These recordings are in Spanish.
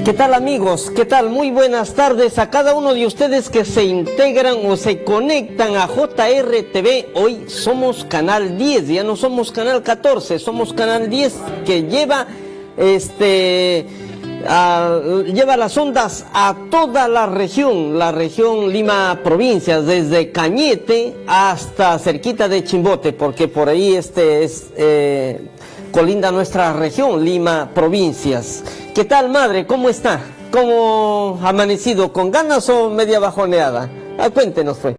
¿Qué tal, amigos? ¿Qué tal? Muy buenas tardes a cada uno de ustedes que se integran o se conectan a JRTV. Hoy somos Canal 10, ya no somos Canal 14, somos Canal 10 que lleva lleva las ondas a toda la región Lima provincias, desde Cañete hasta cerquita de Chimbote, porque por ahí colinda nuestra región, Lima provincias. ¿Qué tal, madre? ¿Cómo está? ¿Cómo ha amanecido? ¿Con ganas o media bajoneada? Cuéntenos, pues.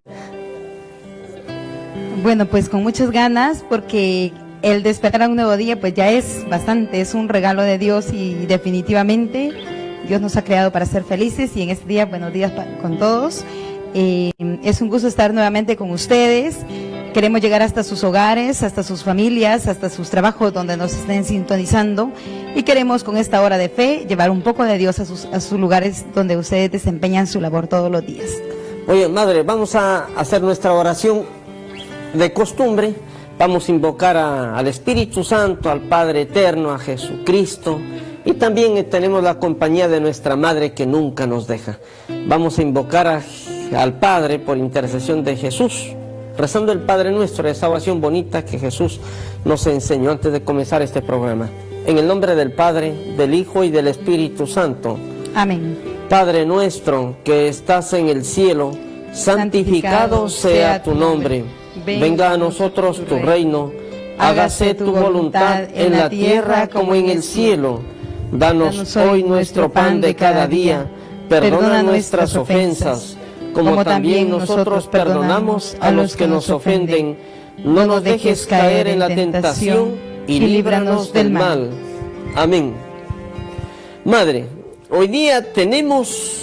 Bueno, pues con muchas ganas, porque el despertar a un nuevo día pues ya es bastante, es un regalo de Dios y definitivamente Dios nos ha creado para ser felices y en este día, buenos días con todos. Es un gusto estar nuevamente con ustedes. Queremos llegar hasta sus hogares, hasta sus familias, hasta sus trabajos donde nos estén sintonizando y queremos con esta hora de fe llevar un poco de Dios a sus lugares donde ustedes desempeñan su labor todos los días. Oye, madre, vamos a hacer nuestra oración de costumbre. Vamos a invocar al Espíritu Santo, al Padre Eterno, a Jesucristo y también tenemos la compañía de nuestra Madre que nunca nos deja. Vamos a invocar al Padre por intercesión de Jesús, rezando el Padre Nuestro, esa oración bonita que Jesús nos enseñó antes de comenzar este programa. En el nombre del Padre, del Hijo y del Espíritu Santo. Amén. Padre nuestro que estás en el cielo, santificado sea tu nombre. Venga a nosotros tu reino, hágase tu voluntad en la tierra como en el cielo. Danos hoy nuestro pan de cada día, perdona nuestras ofensas, como también nosotros perdonamos a los que nos ofenden. No nos dejes caer en la tentación y líbranos del mal. Amén. Madre, hoy día tenemos,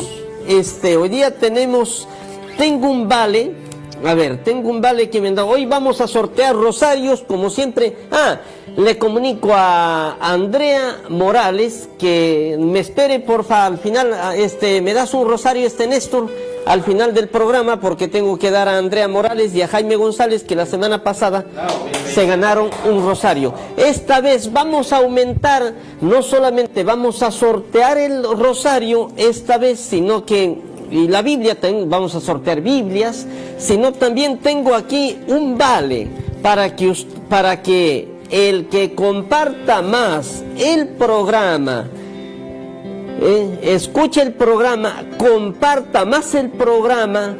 tengo un vale. A ver, tengo un vale que me han dado. Hoy vamos a sortear rosarios, como siempre. Le comunico a Andrea Morales que me espere, porfa, al final, me das un rosario, Néstor, al final del programa, porque tengo que dar a Andrea Morales y a Jaime González, que la semana pasada se ganaron un rosario. Esta vez vamos a aumentar, no solamente vamos a sortear el rosario esta vez, sino que y la Biblia, vamos a sortear Biblias, sino también tengo aquí un vale para que el que comparta más el programa, escuche el programa, comparta más el programa,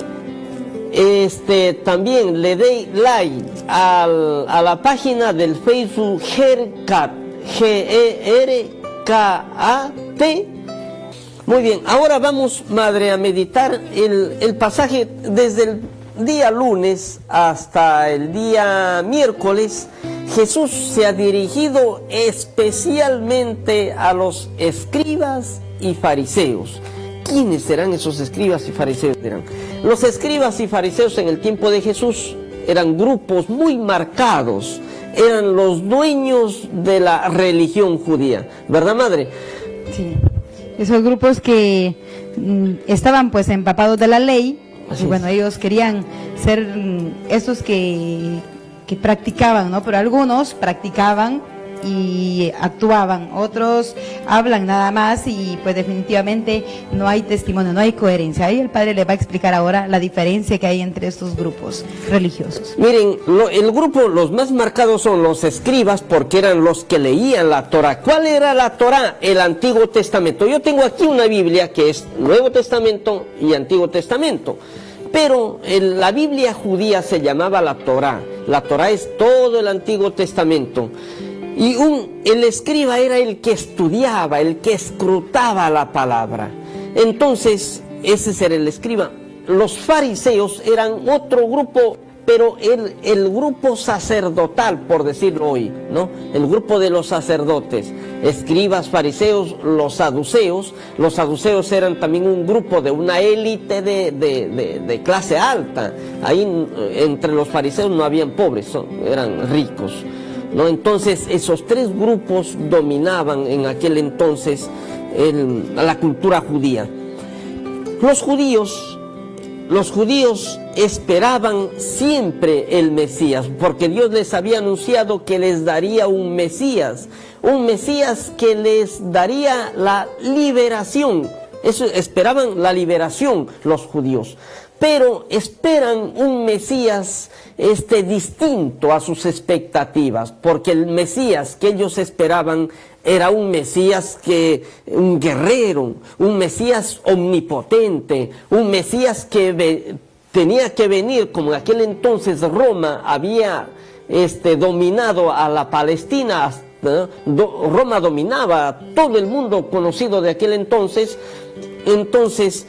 también le dé like a la página del Facebook GERKAT, G-E-R-K-A-T. Muy bien, ahora vamos, madre, a meditar el pasaje desde el día lunes hasta el día miércoles. Jesús se ha dirigido especialmente a los escribas y fariseos. ¿Quiénes serán esos escribas y fariseos? Los escribas y fariseos en el tiempo de Jesús eran grupos muy marcados, eran los dueños de la religión judía, ¿verdad, madre? Sí. Esos grupos que estaban pues empapados de la ley, y bueno, ellos querían ser esos que practicaban, ¿no? Pero algunos practicaban y actuaban, otros hablan nada más y pues definitivamente no hay testimonio, no hay coherencia. Ahí el padre le va a explicar ahora la diferencia que hay entre estos grupos religiosos. Miren, el grupo, los más marcados son los escribas, porque eran los que leían la Torá. ¿Cuál era la Torá? El Antiguo Testamento. Yo tengo aquí una Biblia que es Nuevo Testamento y Antiguo Testamento, pero la Biblia judía se llamaba la Torá. La Torá es todo el Antiguo Testamento. Y el escriba era el que estudiaba, el que escrutaba la palabra. Entonces, ese era el escriba. Los fariseos eran otro grupo, pero el grupo sacerdotal, por decirlo hoy, ¿no? El grupo de los sacerdotes, escribas, fariseos, los saduceos. Los saduceos eran también un grupo de una élite de clase alta. Ahí entre los fariseos no habían pobres, eran ricos, ¿no? Entonces esos tres grupos dominaban en aquel entonces la cultura judía. Los judíos, los judíos esperaban siempre el Mesías, porque Dios les había anunciado que les daría un Mesías que les daría la liberación. Eso, esperaban la liberación los judíos, pero esperan un Mesías distinto a sus expectativas, porque el Mesías que ellos esperaban era un Mesías un guerrero, un Mesías omnipotente, un Mesías que tenía que venir, como en aquel entonces Roma había dominado a la Palestina. Roma dominaba a todo el mundo conocido de aquel entonces. Entonces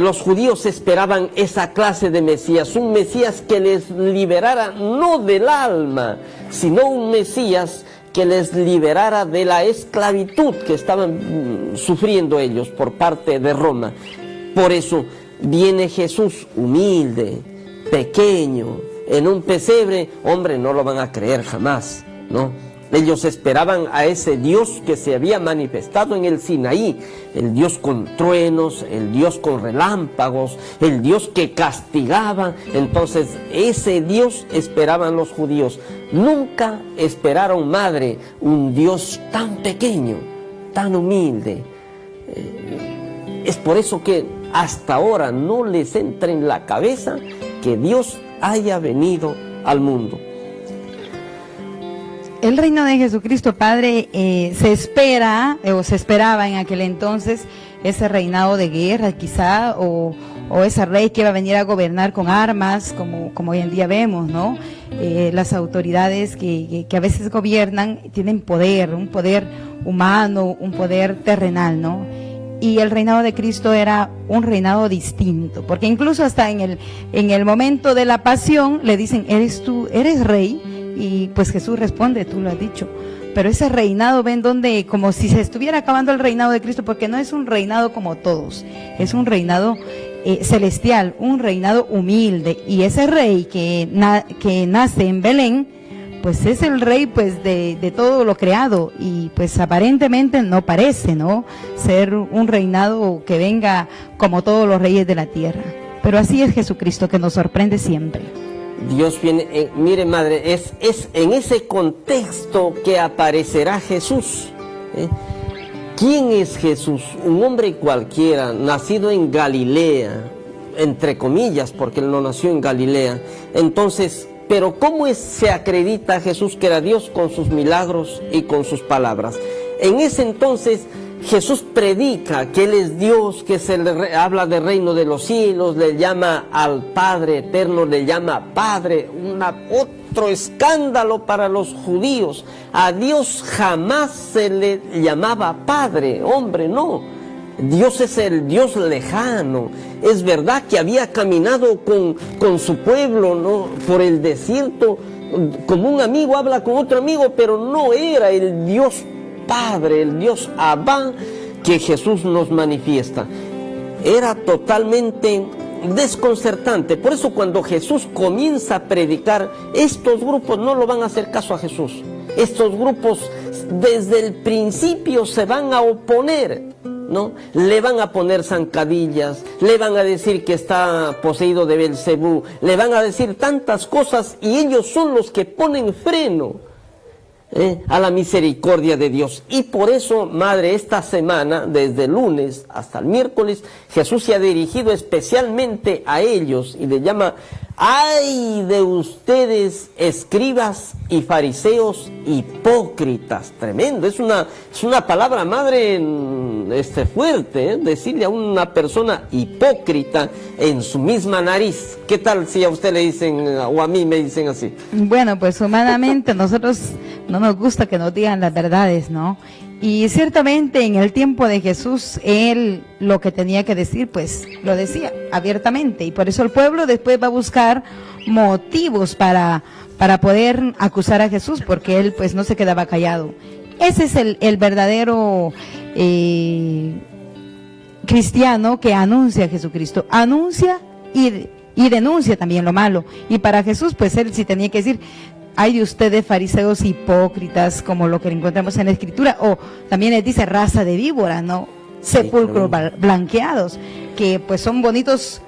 los judíos esperaban esa clase de Mesías, un Mesías que les liberara no del alma, sino un Mesías que les liberara de la esclavitud que estaban sufriendo ellos por parte de Roma. Por eso viene Jesús humilde, pequeño, en un pesebre. Hombre, no lo van a creer jamás, ¿no? Ellos esperaban a ese Dios que se había manifestado en el Sinaí, el Dios con truenos, el Dios con relámpagos, el Dios que castigaba. Entonces, ese Dios esperaban los judíos. Nunca esperaron, madre, un Dios tan pequeño, tan humilde. Es por eso que hasta ahora no les entra en la cabeza que Dios haya venido al mundo. El reino de Jesucristo, Padre, se esperaba en aquel entonces ese reinado de guerra quizá, o ese rey que iba a venir a gobernar con armas, como hoy en día vemos, ¿no? Las autoridades que a veces gobiernan tienen poder, un poder humano, un poder terrenal, ¿no? Y el reinado de Cristo era un reinado distinto, porque incluso hasta en el momento de la pasión le dicen, eres rey. Y pues Jesús responde, tú lo has dicho, pero ese reinado, ven, donde como si se estuviera acabando el reinado de Cristo, porque no es un reinado como todos, es un reinado celestial, un reinado humilde, y ese rey que nace en Belén, pues es el rey pues de todo lo creado, y pues aparentemente no parece, ¿no?, ser un reinado que venga como todos los reyes de la tierra, pero así es Jesucristo, que nos sorprende siempre. Dios viene, mire madre, es en ese contexto que aparecerá Jesús. ¿Quién es Jesús? Un hombre cualquiera, nacido en Galilea, entre comillas, porque él no nació en Galilea. Entonces, pero ¿cómo se acredita a Jesús que era Dios? Con sus milagros y con sus palabras. En ese entonces Jesús predica que Él es Dios, que habla del reino de los cielos, le llama al Padre eterno, le llama Padre, otro escándalo para los judíos. A Dios jamás se le llamaba Padre, hombre, no. Dios es el Dios lejano. Es verdad que había caminado con su pueblo, ¿no?, por el desierto, como un amigo habla con otro amigo, pero no era el Dios Padre, el Dios Abba que Jesús nos manifiesta. Era totalmente desconcertante. Por eso cuando Jesús comienza a predicar, estos grupos no lo van a hacer caso a Jesús. Estos grupos desde el principio se van a oponer, ¿no? Le van a poner zancadillas, le van a decir que está poseído de Belcebú, le van a decir tantas cosas, y ellos son los que ponen freno a la misericordia de Dios. Y por eso, madre, esta semana, desde el lunes hasta el miércoles, Jesús se ha dirigido especialmente a ellos y les llama: ¡ay de ustedes, escribas y fariseos hipócritas! Tremendo, es una palabra, madre, fuerte, decirle a una persona hipócrita en su misma nariz. ¿Qué tal si a usted le dicen, o a mí me dicen así? Bueno, pues humanamente nosotros no nos gusta que nos digan las verdades, ¿no? Y ciertamente en el tiempo de Jesús, Él lo que tenía que decir, pues lo decía abiertamente. Y por eso el pueblo después va a buscar motivos para poder acusar a Jesús, porque Él pues no se quedaba callado. Ese es el verdadero cristiano que anuncia a Jesucristo. Anuncia y denuncia también lo malo. Y para Jesús, pues Él sí tenía que decir: ¡ay de ustedes, fariseos hipócritas!, como lo que encontramos en la Escritura. O también les dice raza de víboras, ¿no? Sepulcros blanqueados, que pues son bonitos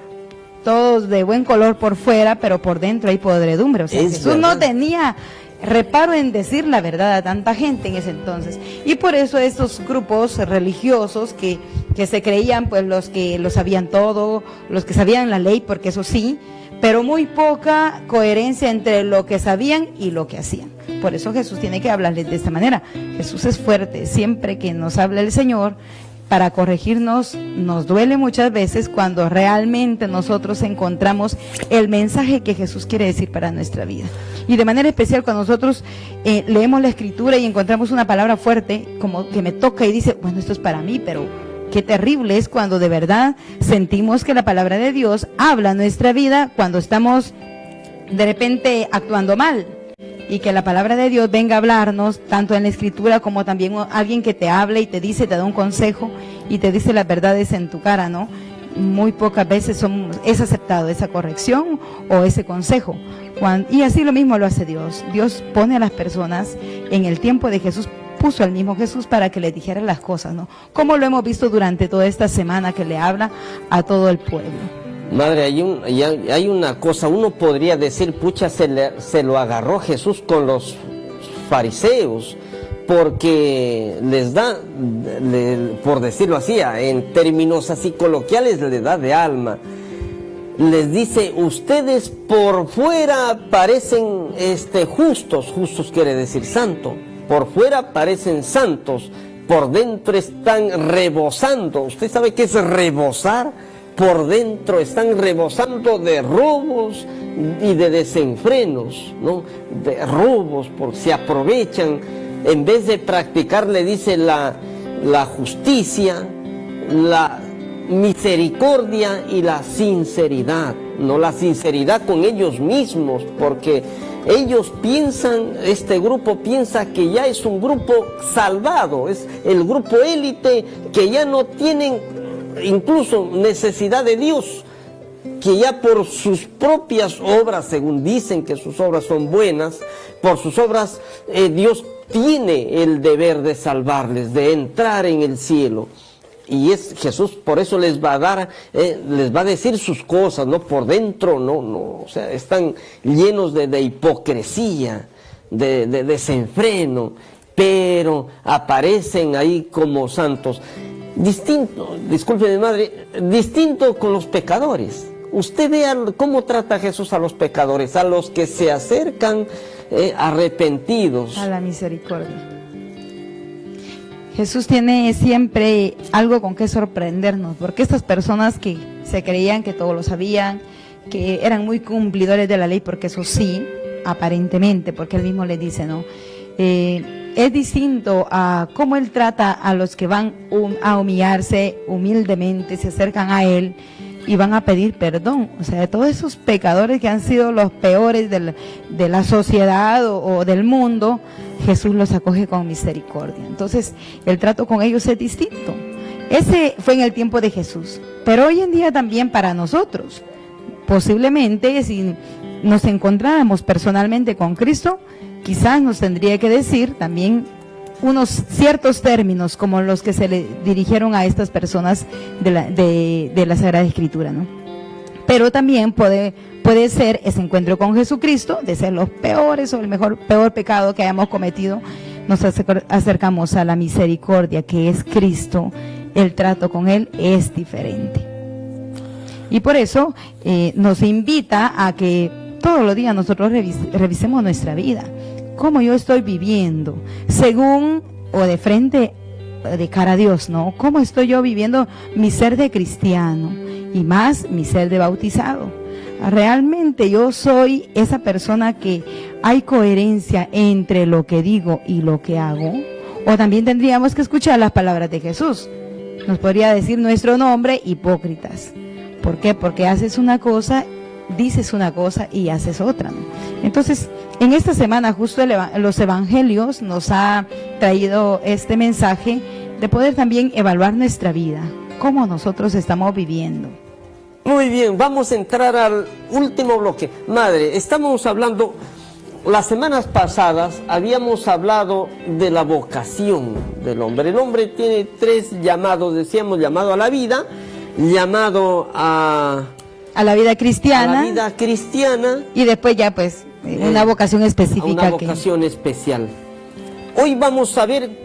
todos de buen color por fuera, pero por dentro hay podredumbre. O sea, Jesús no tenía reparo en decir la verdad a tanta gente en ese entonces. Y por eso estos grupos religiosos que se creían pues los que lo sabían todo, los que sabían la ley, porque eso sí, pero muy poca coherencia entre lo que sabían y lo que hacían. Por eso Jesús tiene que hablarles de esta manera. Jesús es fuerte. Siempre que nos habla el Señor para corregirnos, nos duele muchas veces cuando realmente nosotros encontramos el mensaje que Jesús quiere decir para nuestra vida. Y de manera especial cuando nosotros leemos la Escritura y encontramos una palabra fuerte, como que me toca y dice, bueno, esto es para mí, pero qué terrible es cuando de verdad sentimos que la palabra de Dios habla nuestra vida cuando estamos de repente actuando mal. Y que la palabra de Dios venga a hablarnos, tanto en la Escritura como también alguien que te habla y te dice, te da un consejo y te dice las verdades en tu cara, ¿no? Muy pocas veces es aceptado esa corrección o ese consejo. Y así lo mismo lo hace Dios. Dios pone a las personas en el tiempo de Jesús, puso al mismo Jesús para que le dijera las cosas, ¿no? Como lo hemos visto durante toda esta semana que le habla a todo el pueblo. Madre, hay una cosa, uno podría decir, pucha, se lo agarró Jesús con los fariseos, porque les da, por decirlo así, en términos así coloquiales, les da de alma. Les dice, ustedes por fuera parecen justos, justos quiere decir santo, por fuera parecen santos, por dentro están rebosando. ¿Usted sabe qué es rebosar? Por dentro están rebosando de robos y de desenfrenos, ¿no? De robos, porque se aprovechan, en vez de practicar, le dice, la justicia, la misericordia y la sinceridad, no la sinceridad con ellos mismos, porque ellos piensan, este grupo piensa que ya es un grupo salvado, es el grupo élite que ya no tienen incluso necesidad de Dios, que ya por sus propias obras, según dicen que sus obras son buenas, por sus obras Dios tiene el deber de salvarles, de entrar en el cielo. Y es Jesús, por eso les va a dar, les va a decir sus cosas, ¿no? Por dentro, no, o sea, están llenos de hipocresía, de desenfreno, pero aparecen ahí como santos. Distinto, disculpe mi madre, distinto con los pecadores. Usted vea cómo trata Jesús a los pecadores, a los que se acercan arrepentidos. A la misericordia. Jesús tiene siempre algo con que sorprendernos, porque estas personas que se creían que todo lo sabían, que eran muy cumplidores de la ley, porque eso sí, aparentemente, porque él mismo le dice, ¿no? Es distinto a cómo él trata a los que van a humillarse humildemente, se acercan a él y van a pedir perdón. O sea, de todos esos pecadores que han sido los peores de la sociedad o del mundo, Jesús los acoge con misericordia. Entonces, el trato con ellos es distinto. Ese fue en el tiempo de Jesús, pero hoy en día también para nosotros. Posiblemente, si nos encontráramos personalmente con Cristo, quizás nos tendría que decir también unos ciertos términos como los que se le dirigieron a estas personas de la Sagrada Escritura, ¿no? Pero también puede ser ese encuentro con Jesucristo, de ser los peores o el peor pecado que hayamos cometido, nos acercamos a la misericordia que es Cristo. El trato con Él es diferente. Y por eso nos invita a que todos los días nosotros revisemos nuestra vida. ¿Cómo yo estoy viviendo? Según o de frente, de cara a Dios, ¿no? ¿Cómo estoy yo viviendo mi ser de cristiano? Y más mi ser de bautizado. ¿Realmente yo soy esa persona que hay coherencia entre lo que digo y lo que hago? O también tendríamos que escuchar las palabras de Jesús. Nos podría decir nuestro nombre, hipócritas. ¿Por qué? Porque haces una cosa, dices una cosa y haces otra, ¿no? Entonces, en esta semana justo los evangelios nos ha traído este mensaje de poder también evaluar nuestra vida, cómo nosotros estamos viviendo. Muy bien, vamos a entrar al último bloque. Madre, estamos hablando, las semanas pasadas habíamos hablado de la vocación del hombre. El hombre tiene 3 llamados, decíamos, llamado a la vida, llamado a a la vida cristiana. A la vida cristiana. Y después ya pues una vocación específica. Una vocación especial. Hoy vamos a ver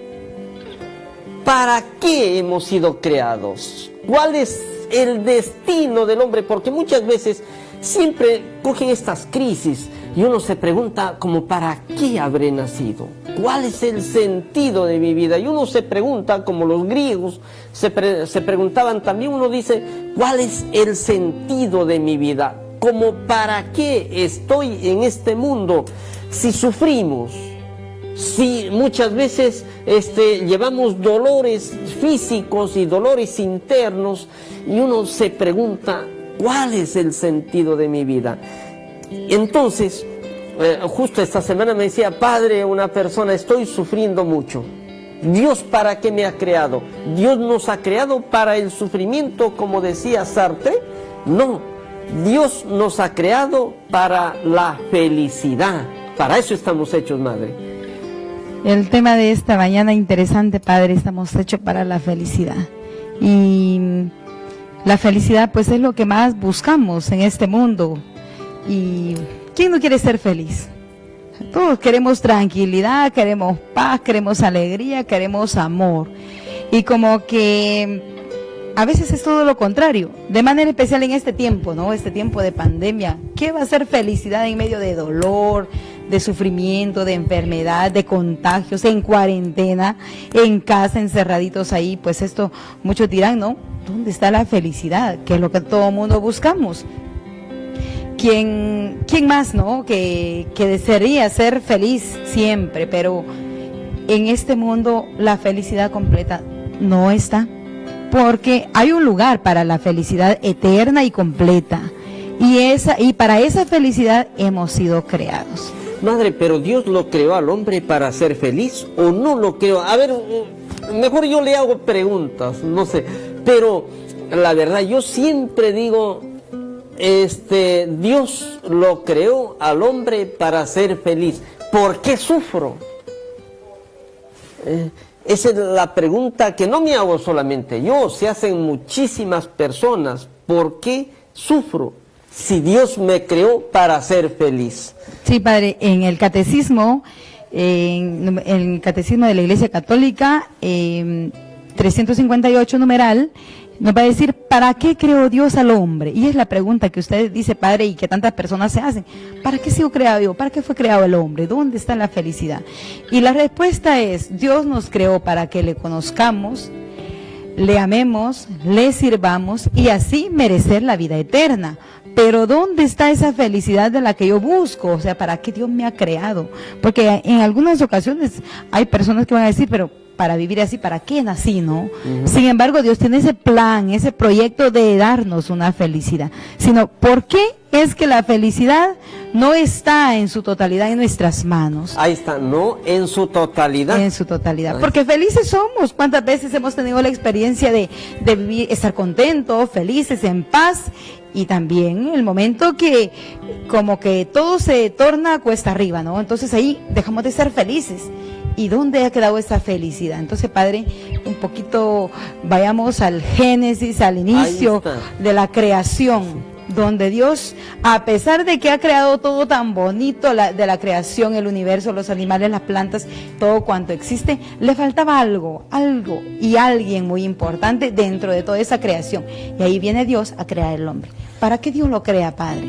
para qué hemos sido creados. ¿Cuál es el destino del hombre? Porque muchas veces siempre cogen estas crisis y uno se pregunta como ¿para qué habré nacido? ¿Cuál es el sentido de mi vida? Y uno se pregunta, como los griegos se preguntaban también, uno dice, ¿cuál es el sentido de mi vida? Como ¿para qué estoy en este mundo? Si sufrimos, si muchas veces llevamos dolores físicos y dolores internos, y uno se pregunta, ¿cuál es el sentido de mi vida? Entonces, justo esta semana me decía, padre, una persona, estoy sufriendo mucho. ¿Dios para qué me ha creado? ¿Dios nos ha creado para el sufrimiento, como decía Sartre? No, Dios nos ha creado para la felicidad. Para eso estamos hechos, madre. El tema de esta mañana interesante, padre, estamos hechos para la felicidad. Y la felicidad pues es lo que más buscamos en este mundo. Y ¿quién no quiere ser feliz? Todos queremos tranquilidad, queremos paz, queremos alegría, queremos amor. Y como que a veces es todo lo contrario, de manera especial en este tiempo, ¿no? Este tiempo de pandemia. ¿Qué va a ser felicidad en medio de dolor, de sufrimiento, de enfermedad, de contagios, en cuarentena, en casa, encerraditos ahí? Pues esto, muchos dirán, ¿no? ¿Dónde está la felicidad? Que es lo que todo mundo buscamos. ¿Quién más, no? Que desearía ser feliz siempre, pero en este mundo la felicidad completa no está. Porque hay un lugar para la felicidad eterna y completa. Y para esa felicidad hemos sido creados. Madre, pero Dios lo creó al hombre para ser feliz o no lo creó. A ver, mejor yo le hago preguntas, no sé. Pero la verdad, yo siempre digo, Dios lo creó al hombre para ser feliz. ¿Por qué sufro? Esa es la pregunta que no me hago solamente yo, se hacen muchísimas personas. ¿Por qué sufro si Dios me creó para ser feliz? Sí, padre, en el catecismo, en el catecismo de la Iglesia Católica, 358 numeral, nos va a decir, ¿para qué creó Dios al hombre? Y es la pregunta que usted dice, padre, y que tantas personas se hacen. ¿Para qué sido creado yo? ¿Para qué fue creado el hombre? ¿Dónde está la felicidad? Y la respuesta es, Dios nos creó para que le conozcamos, le amemos, le sirvamos y así merecer la vida eterna. Pero ¿dónde está esa felicidad de la que yo busco? O sea, ¿para qué Dios me ha creado? Porque en algunas ocasiones hay personas que van a decir, pero para vivir así, ¿para qué nací, no? Sin embargo, Dios tiene ese plan, ese proyecto de darnos una felicidad. Sino, ¿por qué es que la felicidad no está en su totalidad en nuestras manos? Ahí está, no en su totalidad. En su totalidad. Porque felices somos. ¿Cuántas veces hemos tenido la experiencia de vivir, estar contentos, felices, en paz? Y también el momento que como que todo se torna cuesta arriba, ¿no? Entonces ahí dejamos de ser felices. ¿Y dónde ha quedado esa felicidad? Entonces, padre, un poquito vayamos al Génesis, al inicio de la creación, donde Dios, a pesar de que ha creado todo tan bonito, de la creación, el universo, los animales, las plantas, todo cuanto existe, le faltaba algo y alguien muy importante dentro de toda esa creación. Y ahí viene Dios a crear el hombre. ¿Para qué Dios lo crea, padre?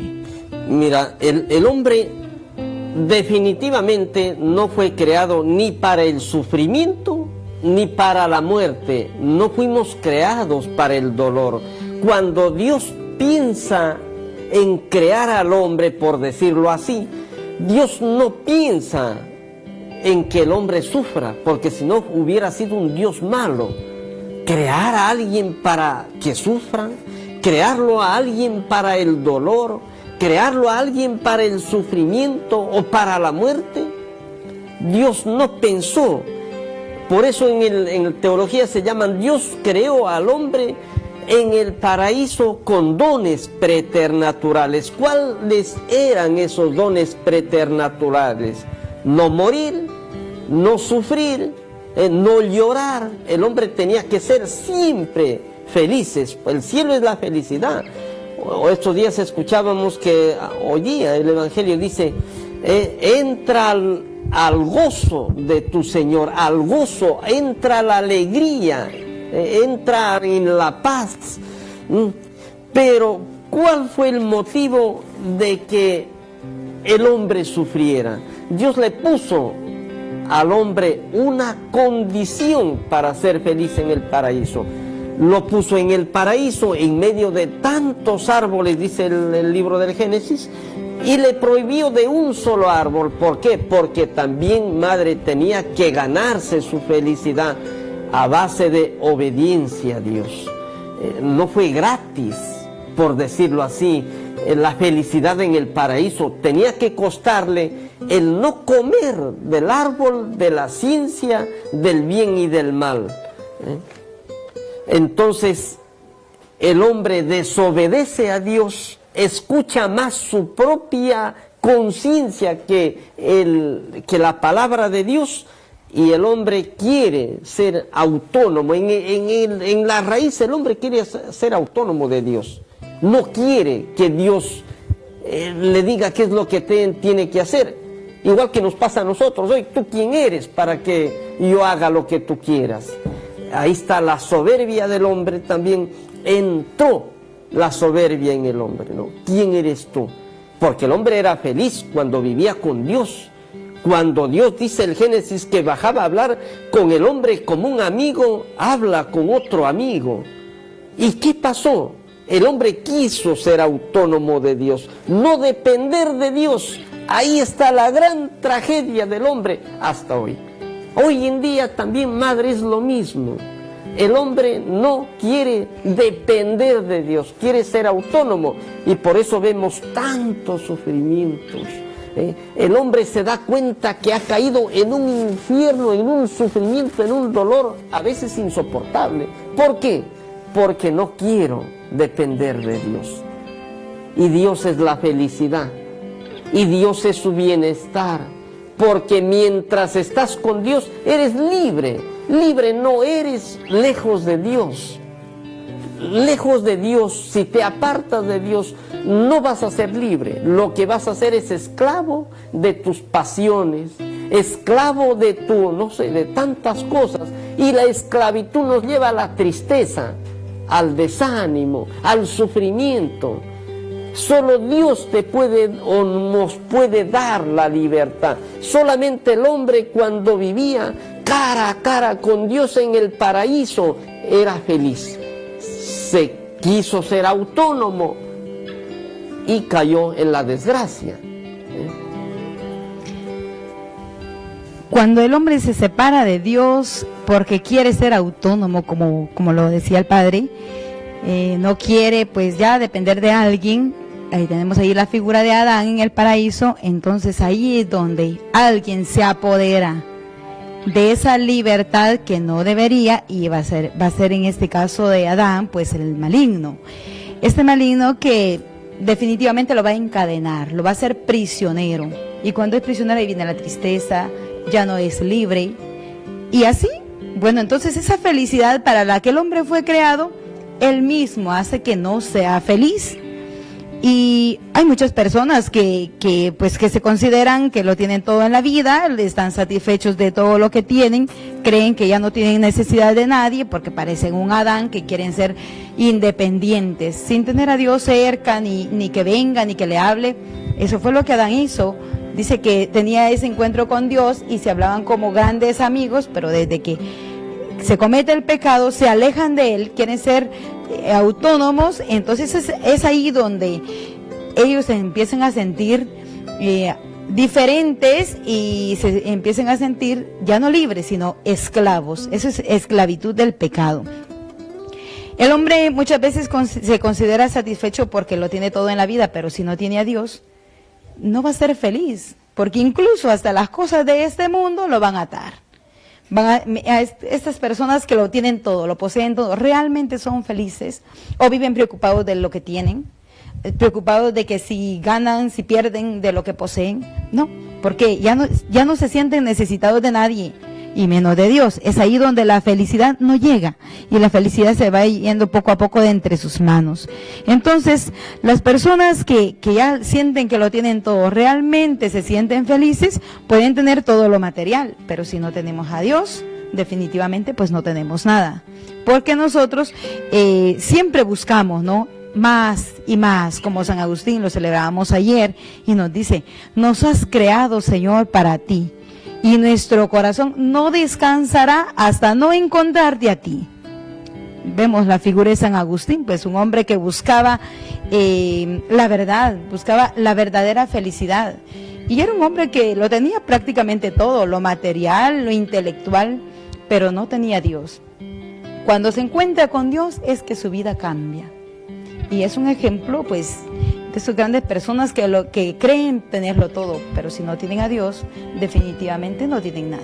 Mira, el hombre definitivamente no fue creado ni para el sufrimiento ni para la muerte. No fuimos creados para el dolor. Cuando Dios piensa en crear al hombre, por decirlo así, Dios no piensa en que el hombre sufra, porque si no hubiera sido un Dios malo. Crear a alguien para que sufra, crearlo a alguien para el dolor, crearlo a alguien para el sufrimiento o para la muerte, Dios no pensó. Por eso en teología se llaman, Dios creó al hombre en el paraíso con dones preternaturales. ¿Cuáles eran esos dones preternaturales? No morir, no sufrir, no llorar. El hombre tenía que ser siempre felices. El cielo es la felicidad. O estos días escuchábamos que oía el Evangelio, dice, entra al gozo de tu Señor, al gozo, entra la alegría, entra en la paz. Pero, ¿cuál fue el motivo de que el hombre sufriera? Dios le puso al hombre una condición para ser feliz en el paraíso. Lo puso en el paraíso en medio de tantos árboles, dice el libro del Génesis, y le prohibió de un solo árbol. ¿Por qué? Porque también, madre, tenía que ganarse su felicidad a base de obediencia a Dios. No fue gratis, por decirlo así. La felicidad en el paraíso tenía que costarle el no comer del árbol de la ciencia del bien y del mal. Entonces el hombre desobedece a Dios, escucha más su propia conciencia que la palabra de Dios, y el hombre quiere ser autónomo. En la raíz el hombre quiere ser autónomo de Dios. No quiere que Dios le diga qué es lo que tiene que hacer. Igual que nos pasa a nosotros. Oye, ¿tú quién eres para que yo haga lo que tú quieras? Ahí está la soberbia del hombre también. Entró la soberbia en el hombre, ¿no? ¿Quién eres tú? Porque el hombre era feliz cuando vivía con Dios. Cuando Dios, dice el Génesis, que bajaba a hablar con el hombre como un amigo, habla con otro amigo. ¿Y qué pasó? El hombre quiso ser autónomo de Dios, no depender de Dios. Ahí está la gran tragedia del hombre hasta hoy. Hoy en día también, madre, es lo mismo. El hombre no quiere depender de Dios, quiere ser autónomo, y por eso vemos tantos sufrimientos. El hombre se da cuenta que ha caído en un infierno, en un sufrimiento, en un dolor a veces insoportable. ¿Por qué? Porque no quiero depender de Dios. Y Dios es la felicidad, y Dios es su bienestar, porque mientras estás con Dios eres libre. Libre no eres lejos de Dios. Lejos de Dios, si te apartas de Dios, no vas a ser libre. Lo que vas a ser es esclavo de tus pasiones, esclavo de de tantas cosas. Y la esclavitud nos lleva a la tristeza, al desánimo, al sufrimiento. Solo Dios te puede o nos puede dar la libertad. Solamente el hombre, cuando vivía cara a cara con Dios en el paraíso, era feliz. Se quiso ser autónomo y cayó en la desgracia. Cuando el hombre se separa de Dios porque quiere ser autónomo, como lo decía el padre, no quiere pues ya depender de alguien. Ahí tenemos ahí la figura de Adán en el paraíso. Entonces ahí es donde alguien se apodera de esa libertad que no debería, y va a ser en este caso de Adán, pues el maligno. Este maligno que definitivamente lo va a encadenar, lo va a hacer prisionero. Y cuando es prisionero ahí viene la tristeza, ya no es libre. Y así, bueno, entonces esa felicidad para la que el hombre fue creado, él mismo hace que no sea feliz. Y hay muchas personas que se consideran que lo tienen todo en la vida, están satisfechos de todo lo que tienen, creen que ya no tienen necesidad de nadie porque parecen un Adán, que quieren ser independientes, sin tener a Dios cerca, ni que venga, ni que le hable. Eso fue lo que Adán hizo. Dice que tenía ese encuentro con Dios y se hablaban como grandes amigos, pero desde que se comete el pecado, se alejan de él, quieren ser autónomos. Entonces es ahí donde ellos se empiezan a sentir diferentes y se empiezan a sentir ya no libres, sino esclavos. Eso es esclavitud del pecado. El hombre muchas veces se considera satisfecho porque lo tiene todo en la vida, pero si no tiene a Dios, no va a ser feliz, porque incluso hasta las cosas de este mundo lo van a atar. Estas personas que lo tienen todo, lo poseen todo, ¿realmente son felices? ¿O viven preocupados de lo que tienen? ¿Preocupados de que si ganan, si pierden de lo que poseen? No, porque ya no se sienten necesitados de nadie. y menos de Dios. Es ahí donde la felicidad no llega y la felicidad se va yendo poco a poco de entre sus manos. Entonces, las personas que ya sienten que lo tienen todo, realmente se sienten felices, pueden tener todo lo material, pero si no tenemos a Dios, definitivamente pues no tenemos nada. Porque nosotros siempre buscamos, ¿no?, más y más, como San Agustín lo celebrábamos ayer, y nos dice: nos has creado, Señor, para ti, y nuestro corazón no descansará hasta no encontrarte a ti. Vemos la figura de San Agustín, pues un hombre que buscaba la verdad, buscaba la verdadera felicidad, y era un hombre que lo tenía prácticamente todo, lo material, lo intelectual, pero no tenía a Dios. Cuando se encuentra con Dios es que su vida cambia. Y es un ejemplo, pues, de esas grandes personas que creen tenerlo todo, pero si no tienen a Dios, definitivamente no tienen nada.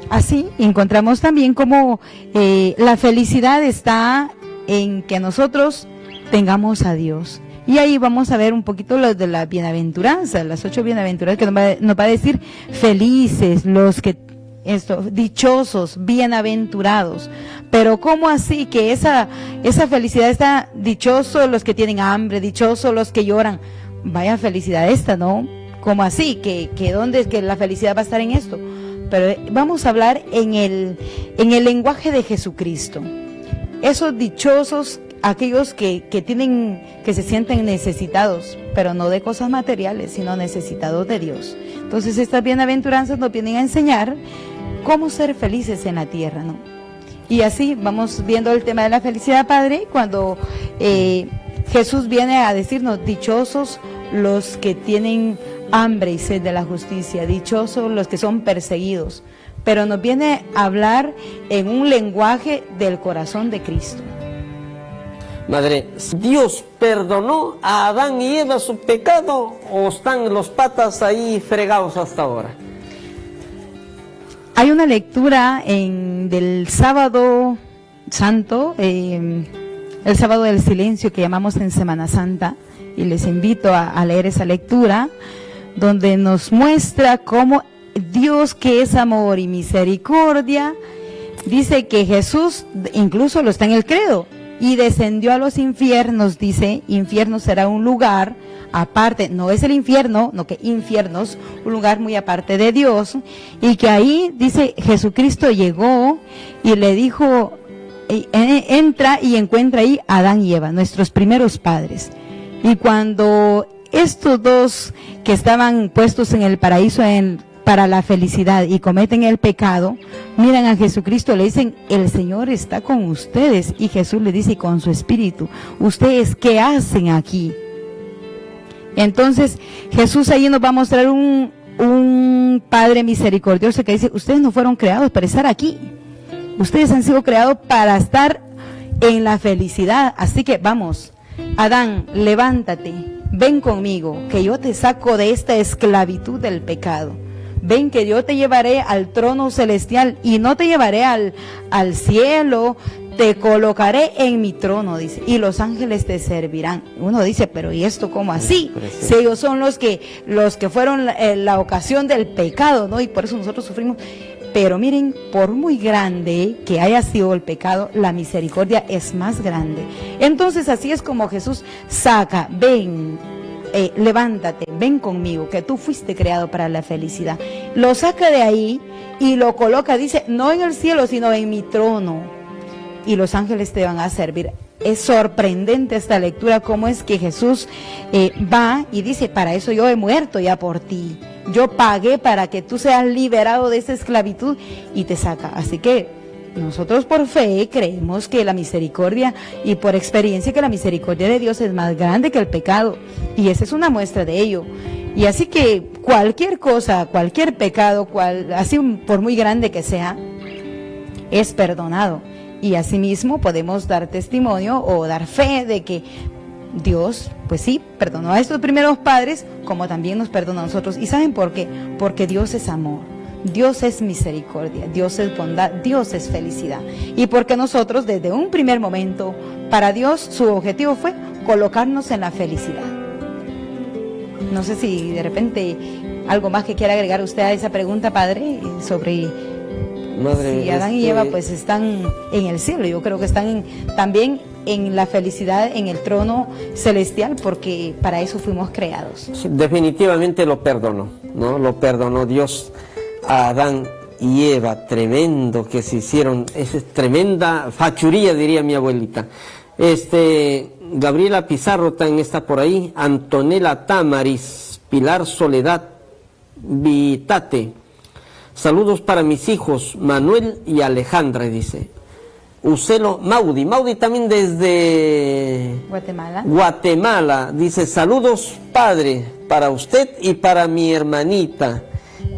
Así encontramos también como la felicidad está en que nosotros tengamos a Dios. Y ahí vamos a ver un poquito lo de la bienaventuranza, las 8 bienaventuranzas que nos va a decir: felices los que dichosos, bienaventurados. Pero ¿cómo así que esa felicidad está? Dichosos los que tienen hambre, dichosos los que lloran. Vaya felicidad esta, ¿no? ¿Cómo así? ¿Que dónde es que la felicidad va a estar en esto? Pero vamos a hablar en el lenguaje de Jesucristo. Esos dichosos, aquellos que se sienten necesitados, pero no de cosas materiales, sino necesitados de Dios. Entonces estas bienaventuranzas nos vienen a enseñar cómo ser felices en la tierra, ¿no? Y así vamos viendo el tema de la felicidad, Padre, cuando Jesús viene a decirnos: dichosos los que tienen hambre y sed de la justicia, dichosos los que son perseguidos, pero nos viene a hablar en un lenguaje del corazón de Cristo. Madre, ¿Dios perdonó a Adán y Eva su pecado o están los patas ahí fregados hasta ahora? Hay una lectura del sábado santo, el sábado del silencio que llamamos en Semana Santa, y les invito a leer esa lectura, donde nos muestra cómo Dios, que es amor y misericordia, dice que Jesús incluso lo está en el credo, y descendió a los infiernos. Dice: infierno será un lugar aparte, no es el infierno, no, que infiernos, un lugar muy aparte de Dios, y que ahí, dice, Jesucristo llegó y le dijo: entra y encuentra ahí a Adán y Eva, nuestros primeros padres. Y cuando estos dos que estaban puestos en el paraíso para la felicidad y cometen el pecado, miran a Jesucristo, le dicen: el Señor está con ustedes. Y Jesús le dice: con su espíritu, ¿ustedes qué hacen aquí? Entonces Jesús ahí nos va a mostrar un Padre misericordioso que dice: ustedes no fueron creados para estar aquí, ustedes han sido creados para estar en la felicidad. Así que vamos, Adán, levántate, ven conmigo, que yo te saco de esta esclavitud del pecado. Ven que yo te llevaré al trono celestial, y no te llevaré al cielo, te colocaré en mi trono, dice, y los ángeles te servirán. Uno dice: pero ¿y esto cómo así? Si ellos son los que fueron la ocasión del pecado, ¿no? Y por eso nosotros sufrimos. Pero miren, por muy grande que haya sido el pecado, la misericordia es más grande. Entonces así es como Jesús saca: ven, levántate, ven conmigo, que tú fuiste creado para la felicidad. Lo saca de ahí y lo coloca, dice, no en el cielo, sino en mi trono, y los ángeles te van a servir. Es sorprendente esta lectura, cómo es que Jesús va y dice: para eso yo he muerto ya por ti, yo pagué para que tú seas liberado de esa esclavitud, y te saca. Así que nosotros por fe creemos que la misericordia, y por experiencia, que la misericordia de Dios es más grande que el pecado, y esa es una muestra de ello. Y así que cualquier cosa, cualquier pecado, así por muy grande que sea, es perdonado. Y asimismo podemos dar testimonio o dar fe de que Dios, pues sí, perdonó a estos primeros padres, como también nos perdona a nosotros. ¿Y saben por qué? Porque Dios es amor, Dios es misericordia, Dios es bondad, Dios es felicidad. Y porque nosotros desde un primer momento, para Dios su objetivo fue colocarnos en la felicidad. No sé si de repente ¿Algo más que quiera agregar usted a esa pregunta, padre, sobre Madre, si Adán y Eva pues están en el cielo? Yo creo que están también en la felicidad, en el trono celestial, porque para eso fuimos creados. Sí, definitivamente lo perdonó, ¿no? Lo perdonó Dios a Adán y Eva. Tremendo que se hicieron, es tremenda fachuría, diría mi abuelita. Gabriela Pizarro también está por ahí, Antonella Tamaris, Pilar Soledad Vitate. Saludos para mis hijos Manuel y Alejandra, dice. Ucelo Maudi también desde Guatemala, dice: saludos, padre, para usted y para mi hermanita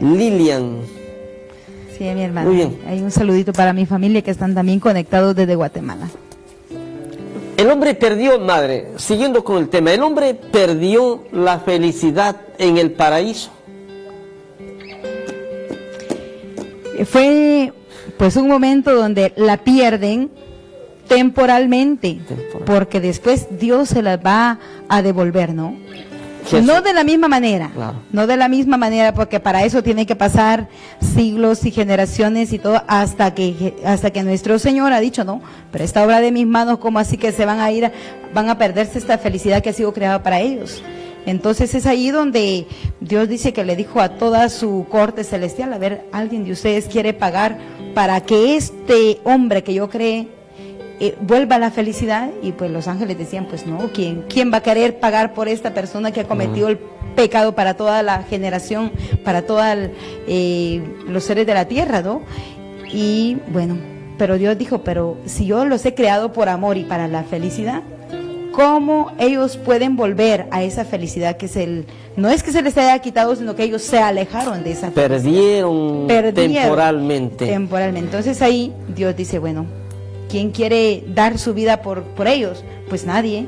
Lilian. Sí, mi hermana. Muy bien. Hay un saludito para mi familia que están también conectados desde Guatemala. El hombre perdió, madre, siguiendo con el tema, el hombre perdió la felicidad en el paraíso. Fue pues un momento donde la pierden temporalmente, porque después Dios se las va a devolver, ¿no? Jesús. No de la misma manera, claro. No de la misma manera, porque para eso tiene que pasar siglos y generaciones y todo, hasta que nuestro Señor ha dicho, no, pero esta obra de mis manos, ¿cómo así que se van a perderse esta felicidad que ha sido creada para ellos? Entonces es ahí donde Dios dice que le dijo a toda su corte celestial: a ver, ¿alguien de ustedes quiere pagar para que este hombre que yo creé vuelva a la felicidad? Y pues los ángeles decían, pues no, ¿quién va a querer pagar por esta persona que ha cometido el pecado para toda la generación, para todos los seres de la tierra, ¿no? Y bueno, pero Dios dijo, pero si yo los he creado por amor y para la felicidad, ¿cómo ellos pueden volver a esa felicidad que no es que se les haya quitado, sino que ellos se alejaron de esa felicidad? Perdieron temporalmente. Entonces ahí Dios dice, bueno, ¿quién quiere dar su vida por ellos? Pues nadie.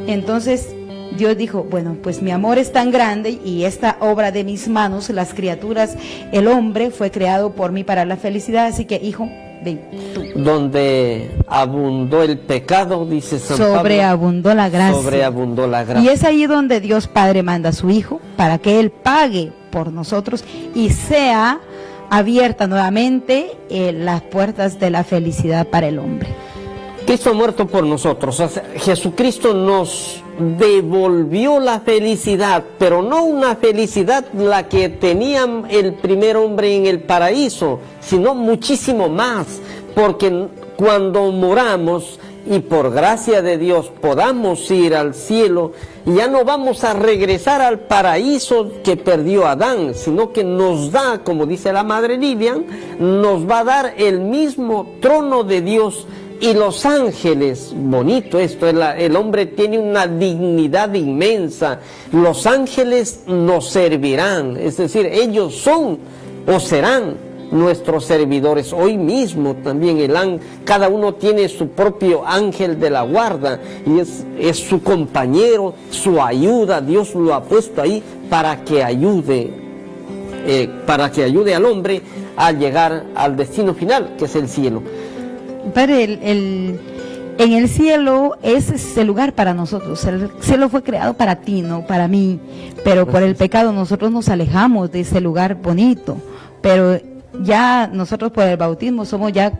Entonces Dios dijo, bueno, pues mi amor es tan grande y esta obra de mis manos, las criaturas, el hombre fue creado por mí para la felicidad, así que hijo, ven tú. Donde abundó el pecado, dice San Pablo, sobreabundó la gracia. Sobreabundó la gracia. Y es ahí donde Dios Padre manda a su Hijo para que Él pague por nosotros y sea abierta nuevamente las puertas de la felicidad para el hombre. Cristo ha muerto por nosotros. O sea, Jesucristo nos devolvió la felicidad, pero no una felicidad la que tenía el primer hombre en el paraíso, sino muchísimo más, porque cuando moramos y por gracia de Dios podamos ir al cielo, ya no vamos a regresar al paraíso que perdió Adán, sino que nos da, como dice la madre Lilian, nos va a dar el mismo trono de Dios y los ángeles. Bonito esto, el hombre tiene una dignidad inmensa. Los ángeles nos servirán, es decir, ellos son o serán nuestros servidores. Hoy mismo también cada uno tiene su propio ángel de la guarda y es su compañero, su ayuda. Dios lo ha puesto ahí para que ayude al hombre a llegar al destino final, que es el cielo. Padre, en el cielo ese es el lugar para nosotros. El cielo fue creado para ti, no para mí, pero por el pecado nosotros nos alejamos de ese lugar bonito, pero ya nosotros por el bautismo somos ya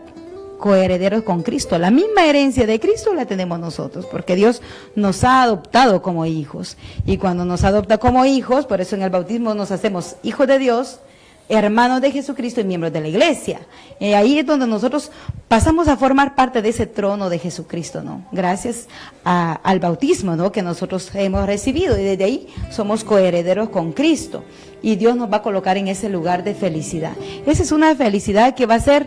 coherederos con Cristo. La misma herencia de Cristo la tenemos nosotros, porque Dios nos ha adoptado como hijos, y cuando nos adopta como hijos, por eso en el bautismo nos hacemos hijos de Dios, hermanos de Jesucristo y miembros de la iglesia. Ahí es donde nosotros pasamos a formar parte de ese trono de Jesucristo, ¿no? Gracias al bautismo, ¿no?, que nosotros hemos recibido, y desde ahí somos coherederos con Cristo, y Dios nos va a colocar en ese lugar de felicidad. Esa es una felicidad que va a ser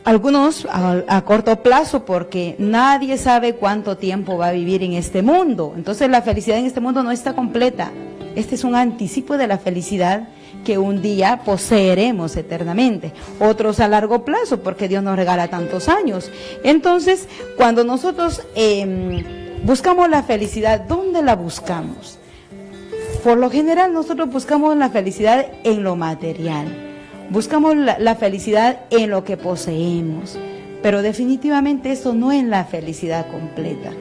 algunos a corto plazo, porque nadie sabe cuánto tiempo va a vivir en este mundo. Entonces la felicidad en este mundo no está completa. Este es un anticipo de la felicidad que un día poseeremos eternamente. Otros a largo plazo, porque Dios nos regala tantos años. Entonces, cuando nosotros buscamos la felicidad, ¿dónde la buscamos? Por lo general nosotros buscamos la felicidad en lo material, buscamos la felicidad en lo que poseemos, pero definitivamente eso no es la felicidad completa.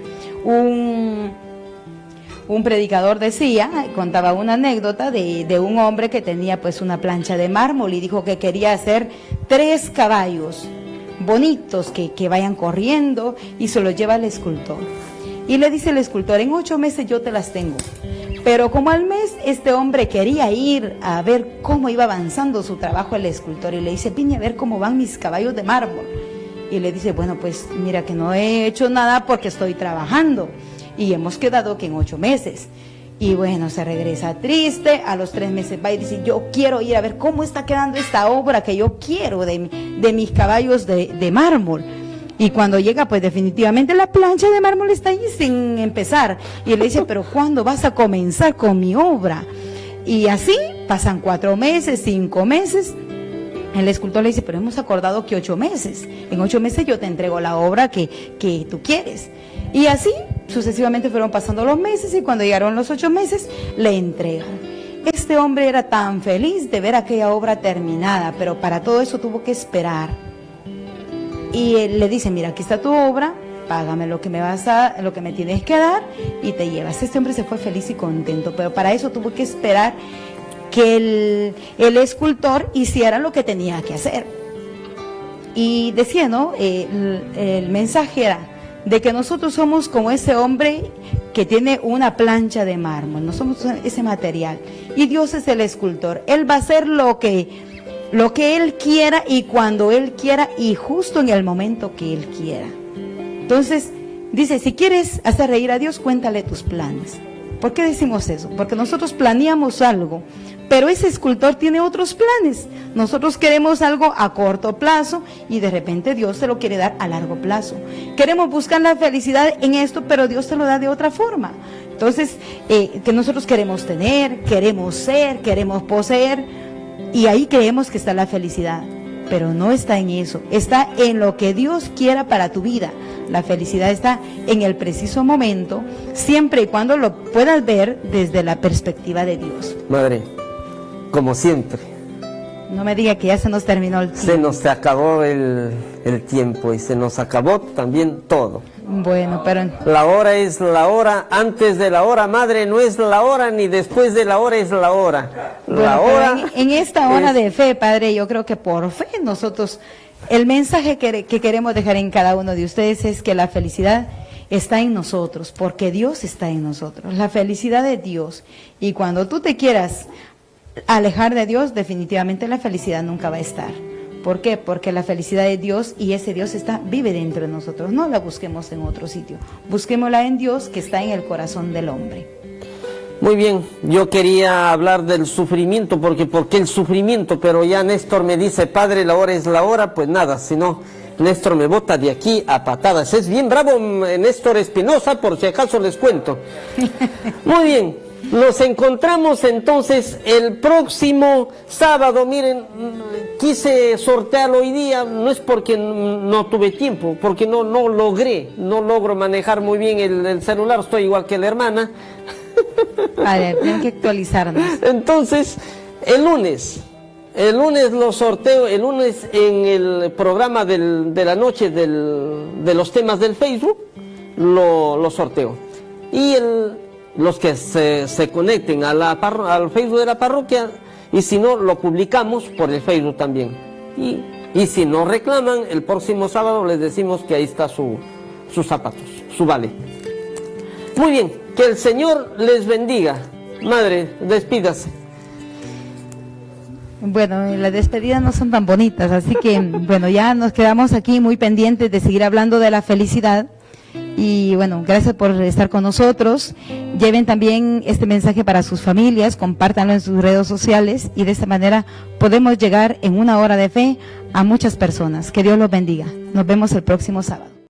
un predicador decía, contaba una anécdota de un hombre que tenía pues una plancha de mármol y dijo que quería hacer 3 caballos bonitos que vayan corriendo, y se los lleva al escultor. Y le dice el escultor, en 8 meses yo te las tengo. Pero como al mes este hombre quería ir a ver cómo iba avanzando su trabajo el escultor, y le dice, vine a ver cómo van mis caballos de mármol. Y le dice, bueno, pues mira que no he hecho nada porque estoy trabajando y hemos quedado que en 8 meses. Y bueno, se regresa triste, a los 3 meses va y dice, yo quiero ir a ver cómo está quedando esta obra que yo quiero de mis caballos de mármol. Y cuando llega, pues definitivamente la plancha de mármol está ahí sin empezar. Y le dice, pero ¿cuándo vas a comenzar con mi obra? Y así pasan 4 meses, 5 meses. El escultor le dice, pero hemos acordado que 8 meses. En 8 meses yo te entrego la obra que tú quieres. Y así sucesivamente fueron pasando los meses, y cuando llegaron los 8 meses, le entregan. Este hombre era tan feliz de ver aquella obra terminada, pero para todo eso tuvo que esperar. Y él le dice, mira, aquí está tu obra, págame lo que me tienes que dar y te llevas. Este hombre se fue feliz y contento, pero para eso tuvo que esperar que el escultor hiciera lo que tenía que hacer. Y decía, ¿no? El mensaje era de que nosotros somos como ese hombre que tiene una plancha de mármol, no somos ese material, y Dios es el escultor. Él va a hacer lo que Él quiera y cuando Él quiera y justo en el momento que Él quiera. Entonces, dice, si quieres hacer reír a Dios, cuéntale tus planes. ¿Por qué decimos eso? Porque nosotros planeamos algo, pero ese escultor tiene otros planes. Nosotros queremos algo a corto plazo y de repente Dios se lo quiere dar a largo plazo. Queremos buscar la felicidad en esto, pero Dios se lo da de otra forma. Entonces, que nosotros queremos tener, queremos ser, queremos poseer, y ahí creemos que está la felicidad, pero no está en eso, está en lo que Dios quiera para tu vida. La felicidad está en el preciso momento, siempre y cuando lo puedas ver desde la perspectiva de Dios. Madre, como siempre. No me diga que ya se nos terminó el tiempo. Se nos acabó el tiempo y se nos acabó también todo. Bueno, pero... La hora es la hora, antes de la hora, madre, no es la hora, ni después de la hora es la hora. Bueno, la hora en esta hora de fe, Padre, yo creo que por fe nosotros, el mensaje que queremos dejar en cada uno de ustedes es que la felicidad está en nosotros, porque Dios está en nosotros, la felicidad de Dios. Y cuando tú te quieras alejar de Dios, definitivamente la felicidad nunca va a estar. ¿Por qué? Porque la felicidad de Dios, y ese Dios vive dentro de nosotros. No la busquemos en otro sitio, busquémosla en Dios, que está en el corazón del hombre. Muy bien, yo quería hablar del sufrimiento, ¿por qué el sufrimiento? Pero ya Néstor me dice, padre, la hora es la hora, pues nada, si no, Néstor me bota de aquí a patadas. Es bien bravo Néstor Espinosa, por si acaso les cuento. Muy bien. Nos encontramos entonces el próximo sábado. Miren, quise sortearlo hoy día, no es porque no tuve tiempo, porque no logro manejar muy bien el celular, estoy igual que la hermana. Vale, tienen que actualizarnos. Entonces, el lunes lo sorteo, el lunes en el programa de la noche de los temas del Facebook, lo sorteo. Y los que se conecten al Facebook de la parroquia, y si no, lo publicamos por el Facebook también. Y si no reclaman, el próximo sábado les decimos que ahí está sus zapatos, su vale. Muy bien, que el Señor les bendiga. Madre, despídase. Bueno, las despedidas no son tan bonitas, así que bueno, ya nos quedamos aquí muy pendientes de seguir hablando de la felicidad. Y bueno, gracias por estar con nosotros. Lleven también este mensaje para sus familias, compártanlo en sus redes sociales y de esta manera podemos llegar en una hora de fe a muchas personas. Que Dios los bendiga. Nos vemos el próximo sábado.